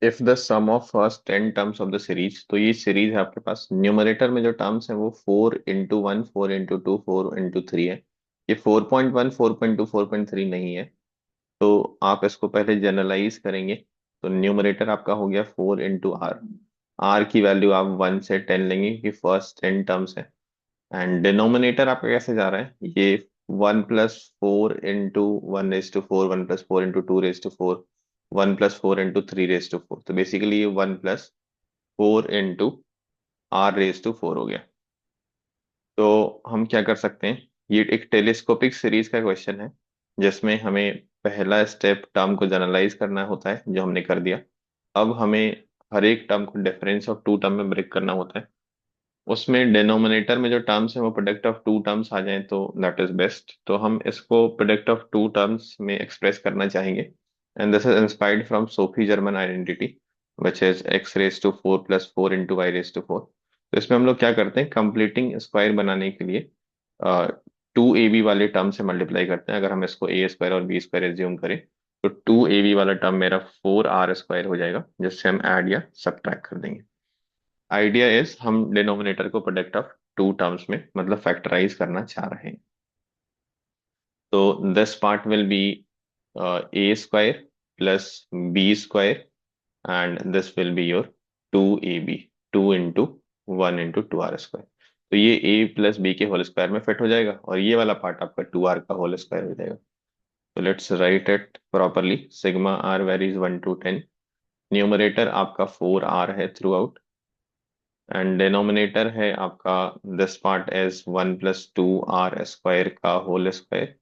If the sum of first 10 terms of the series, तो ये series है आपके पास, न्यूमरेटर में जो टर्म्स है वो 4 इंटू 1, 4 इंटू 2, 4 इंटू 3 है। ये 4.1, 4.2, 4.3 नहीं है। तो आप इसको पहले जनरलाइज करेंगे, तो न्यूमरेटर आपका हो गया 4 इंटू आर। आर की वैल्यू आप 1 से 10 लेंगे क्योंकि फर्स्ट 10 टर्म्स है। एंड डिनोमिनेटर आपका कैसे जा रहा है, ये 1+4 into 1 raise to 4, 1+4 into 2 raise to 4, 1+4 into 3 raise to 4। तो बेसिकली ये 1+4 इंटू आर रेज टू 4 हो गया। तो हम क्या कर सकते हैं, ये एक टेलीस्कोपिक सीरीज का क्वेश्चन है जिसमें हमें पहला स्टेप टर्म को जनरलाइज करना होता है, जो हमने कर दिया। अब हमें हर एक टर्म को डिफरेंस ऑफ टू टर्म में ब्रेक करना होता है। उसमें डिनोमिनेटर में जो टर्म्स है वो प्रोडक्ट ऑफ टू टर्म्स आ जाए तो दैट इज बेस्ट। तो हम इसको प्रोडक्ट ऑफ टू टर्म्स में एक्सप्रेस करना चाहेंगे, and this is inspired from Sophie Germain identity which is x⁴ + 4 × y⁴। तो इसमें हम लोग क्या करते हैं, कंप्लीटिंग स्क्वायर बनाने के लिए 2ab वाले टर्म से मल्टीप्लाई करते हैं। अगर हम इसको a² और b² एज्यूम करें, तो 2ab वाला टर्म मेरा 4r² हो जाएगा, जिससे हम ऐड या सब्ट्रैक्ट कर देंगे। आइडिया इज हम डिनोमिनेटर को प्रोडक्ट ऑफ टू टर्म्स में मतलब फैक्टराइज करना चाह रहे हैं। तो this part will be a² + b² and this will be your 2ab, 2 into 1 into 2r²। तो ये a+b के होल स्क्वायर में फिट हो जाएगा और ये वाला पार्ट आपका 2r का होल स्क्वायर हो जाएगा। तो let's write it properly. Sigma r varies 1 to 10। Numerator आपका 4r है थ्रू आउट, एंड डिनोमिनेटर है आपका दिस पार्ट इज 1+2r² का whole square,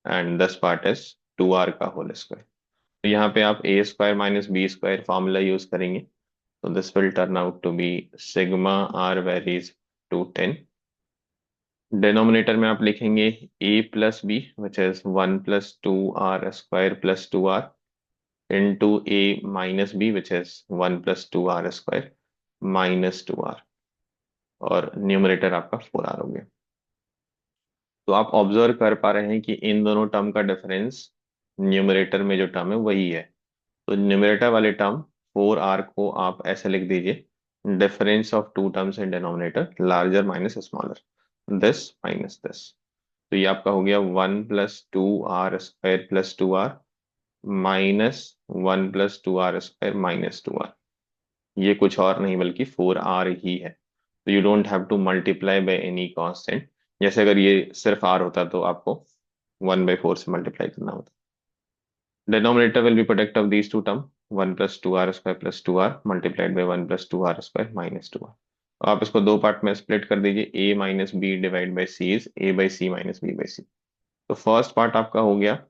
and this part is 2r का होल स्क्वायर। तो यहाँ पे आप a² - b² फॉर्मूला यूज करेंगे। तो this will turn out to be sigma r varies to 10। Denominator में आप लिखेंगे a+b which is 1+2r² + 2r into a-b which is 1+2r² - 2r, और न्यूमरेटर आपका 4r हो गया। तो आप ऑब्जर्व कर पा रहे हैं कि इन दोनों टर्म का डिफरेंस न्यूमरेटर में जो टर्म है वही है। तो न्यूमरेटर वाले टर्म 4r को आप ऐसे लिख दीजिए, difference of two terms in denominator larger minus smaller, this minus this. तो ये आपका हो गया 1+2r² + 2r -1+2r² - 2r। ये कुछ और नहीं बल्कि 4r ही है। तो you don't have to multiply by any constant. जैसे अगर ये सिर्फ r होता तो आपको 1/4 से मल्टीप्लाई करना होता। Denominator will be product of these two term, 1+2r² + 2r multiplied by 1+2r² - 2r। आप इसको दो पार्ट में स्प्लिट कर दीजिए, a - b divide by c is a/c - b/c। तो फर्स्ट पार्ट आपका हो गया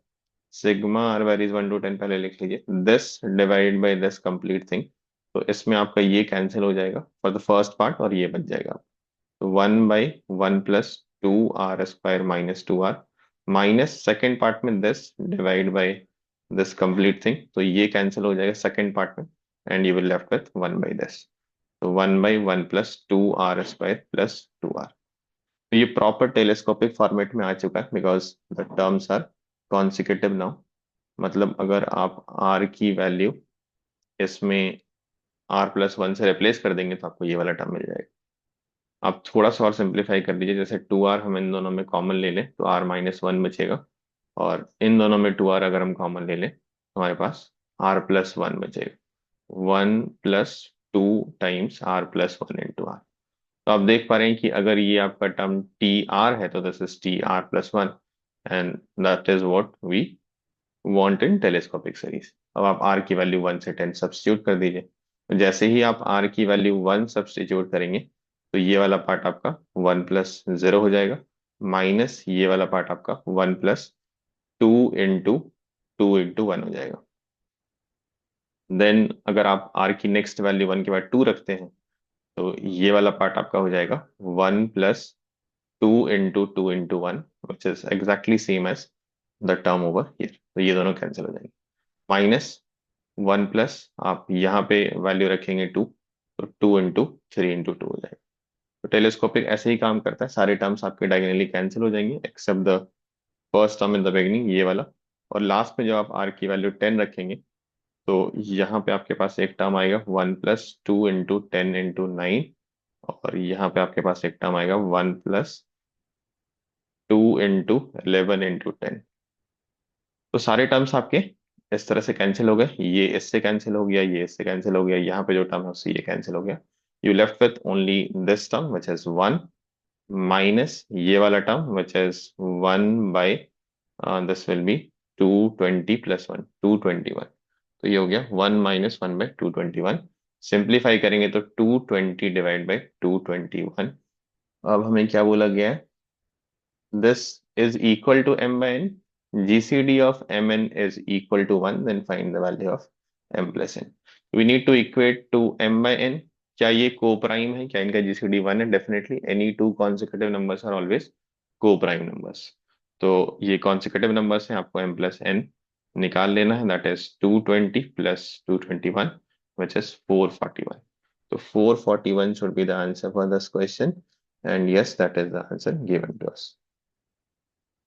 सिग्मा r वेरीज 1 to 10, पहले लिख लीजिए, this divide by this complete thing. तो इसमें आपका ये कैंसिल हो जाएगा फॉर द फर्स्ट पार्ट और ये बच जाएगा। तो 1/1+2r² - 2r minus second part में this divide by this complete thing, तो ये कैंसिल हो जाएगा सेकेंड पार्ट में, and you will left with 1/this। तो 1/1+2r² + 2r। तो ये प्रॉपर टेलीस्कोपिक फॉर्मेट में आ चुका है because the terms are consecutive now. मतलब अगर आप r की वैल्यू इसमें r+1 से रिप्लेस कर देंगे तो आपको ये वाला टर्म मिल जाएगा। आप थोड़ा सा और सिंप्लीफाई कर दीजिए, जैसे 2r हम इन दोनों में कॉमन ले लें तो r-1 बचेगा, और इन दोनों में 2r अगर हम कॉमन ले लें तो हमारे पास r+1 बचेगा। 1+2 टाइम्स r+1 इंटू r। तो आप देख पा रहे हैं कि अगर ये आपका टर्म tr है तो this is tr+1, and that is what we want in telescopic series. अब आप r की वैल्यू 1 से 10 सब्स्टिट्यूट कर दीजिए। तो जैसे ही आप r की वैल्यू 1 सब्स्टिट्यूट करेंगे तो ये वाला पार्ट आपका 1+0 हो जाएगा, माइनस ये वाला पार्ट आपका 1+2 इंटू 1 हो जाएगा। देन अगर आप r की नेक्स्ट वैल्यू 1 के बाद 2 रखते हैं तो ये वाला पार्ट आपका हो जाएगा 1+2 into 2 into 1 which is exactly same as the term over here. तो ये दोनों कैंसिल हो जाएंगे, माइनस 1+ आप यहाँ पे वैल्यू रखेंगे 2, तो 2 इंटू 3 इंटू 2 हो जाएगा। तो टेलीस्कोपिक ऐसे ही काम करता है, सारे टर्म्स आपके डायगोनली कैंसिल हो जाएंगे except the first term in the beginning, ये वाला। और लास्ट में जब आप r की वैल्यू 10 रखेंगे तो यहाँ पे आपके पास एक टर्म आएगा 1 + 2 × 10 × 9, और यहाँ पे आपके पास एक टर्म आएगा 1 + 2 × 11 × 10। तो सारे टर्म्स आपके इस तरह से कैंसिल हो गए, ये इससे कैंसिल हो गया, ये इससे कैंसिल हो गया, यहाँ पे जो टर्म है उससे ये कैंसिल हो गया। You left with only this term which is 1, minus ये वाला term which is 1 this will be 220 + 1, 221। तो ये हो गया 1 - 1/221। सिंप्लीफाई करेंगे तो 220 / 221। अब हमें क्या बोला गया है? This is equal to m/n. GCD of mn is equal to 1, then find the value of m plus n. We need to equate to m/n. क्या ये को प्राइम है? क्या इनका GCD 1 है? Definitely any two consecutive numbers are always coprime numbers. तो ये consecutive numbers हैं, आपको m plus n निकाल लेना है। That is 220 + 221 which is 441. So 441 should be the answer for this question, and yes, that is the answer given to us.